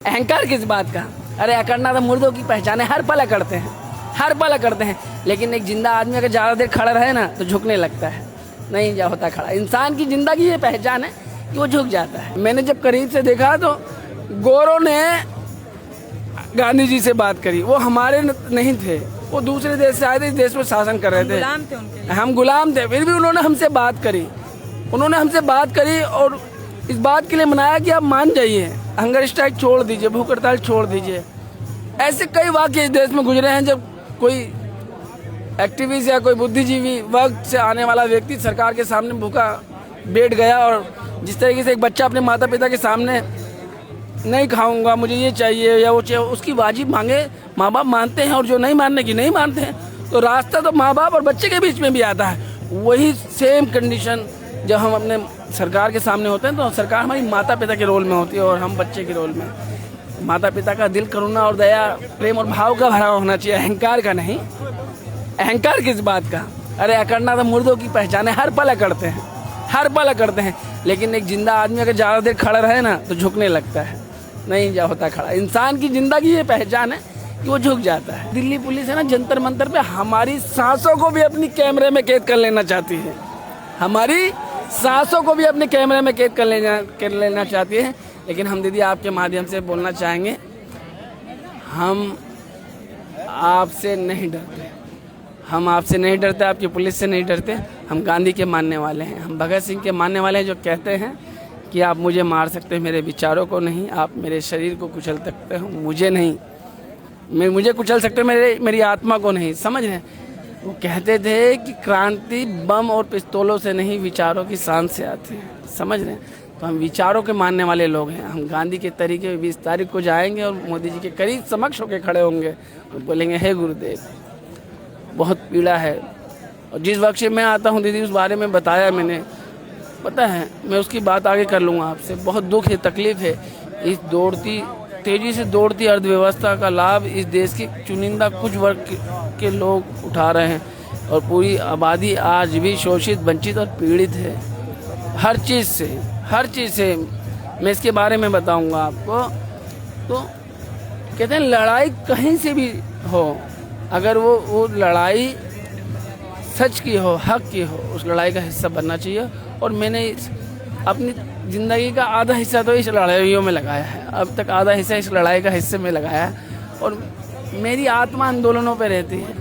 अहंकार किस बात का? अरे अकड़ना तो मुर्दों की पहचान है, हर पल अकड़ते हैं, हर पल अकड़ते हैं। लेकिन एक जिंदा आदमी अगर ज़्यादा देर खड़ा रहे ना तो झुकने लगता है, नहीं जा होता खड़ा। इंसान की जिंदगी ये पहचान है कि वो झुक जाता है। मैंने जब करीब से देखा तो गोरों ने गांधी जी से बात करी, वो हमारे नहीं थे, वो दूसरे देश से आए थे, इस देश में शासन कर रहे थे, गुलाम थे उनके। हम गुलाम थे, फिर भी उन्होंने हमसे बात करी, और इस बात के लिए मनाया कि आप मान जाइए, हंगर स्ट्राइक छोड़ दीजिए, भूख हड़ताल छोड़ दीजिए। ऐसे कई वाक़ये इस देश में गुजरे हैं जब कोई एक्टिविस्ट या कोई बुद्धिजीवी वर्ग से आने वाला व्यक्ति सरकार के सामने भूखा बैठ गया, और जिस तरीके से एक बच्चा अपने माता पिता के सामने नहीं खाऊंगा, मुझे ये चाहिए या वो चाहिए, उसकी वाजिब मांगे माँ बाप मानते हैं, और जो नहीं मानने की नहीं मानते हैं। तो रास्ता तो माँ बाप और बच्चे के बीच में भी आता है। वही सेम कंडीशन जब हम अपने सरकार के सामने होते हैं तो सरकार हमारी माता पिता के रोल में होती है और हम बच्चे के रोल में। माता पिता का दिल करुणा और दया, प्रेम और भाव का भरा होना चाहिए, अहंकार का नहीं। अहंकार किस बात का? अरे अकड़ना तो मुर्दों की पहचान है, हर पल अकड़ते हैं, हर पल अकड़ते हैं। लेकिन एक जिंदा आदमी अगर ज़्यादा देर खड़ा रहे ना तो झुकने लगता है, नहीं जा होता खड़ा। इंसान की जिंदगी ये पहचान है कि वो झुक जाता है। दिल्ली पुलिस है ना, जंतर मंतर पे हमारी सांसों को भी अपनी कैमरे में कैद कर लेना चाहती है, हमारी सांसों को भी अपने कैमरे में कैद कर लेना चाहती है। लेकिन हम दीदी आपके माध्यम से बोलना चाहेंगे, हम आपसे नहीं डरते, हम आपसे नहीं डरते, आपकी पुलिस से नहीं डरते। हम गांधी के मानने वाले हैं, हम भगत सिंह के मानने वाले हैं, जो कहते हैं कि आप मुझे मार सकते हो, मेरे विचारों को नहीं, आप मेरे शरीर को कुचल सकते हो, मुझे नहीं, मुझे कुचल सकते हो, मेरी आत्मा को नहीं। समझ रहे हैं? वो कहते थे कि क्रांति बम और पिस्तौलों से नहीं, विचारों की शान से आती है। समझ रहे हैं? तो हम विचारों के मानने वाले लोग हैं। हम गांधी के तरीके 20 तारीख को जाएंगे और मोदी जी के करीब समक्ष होकर खड़े होंगे और बोलेंगे, हे गुरुदेव, बहुत पीड़ा है। और जिस वक्त से मैं आता हूँ दीदी, उस बारे में बताया मैंने, पता है, मैं उसकी बात आगे कर लूँगा आपसे। बहुत दुख है, तकलीफ है। इस तेजी से दौड़ती अर्थव्यवस्था का लाभ इस देश की चुनिंदा कुछ वर्ग के लोग उठा रहे हैं, और पूरी आबादी आज भी शोषित, वंचित और पीड़ित है, हर चीज़ से। मैं इसके बारे में बताऊंगा आपको। तो कहते हैं लड़ाई कहीं से भी हो, अगर वो लड़ाई सच की हो, हक की हो, उस लड़ाई का हिस्सा बनना चाहिए। और मैंने अपनी ज़िंदगी का आधा हिस्सा तो इस लड़ाइयों में लगाया है, अब तक आधा हिस्सा इस लड़ाई का हिस्से में लगाया है, और मेरी आत्मा आंदोलनों पे रहती है।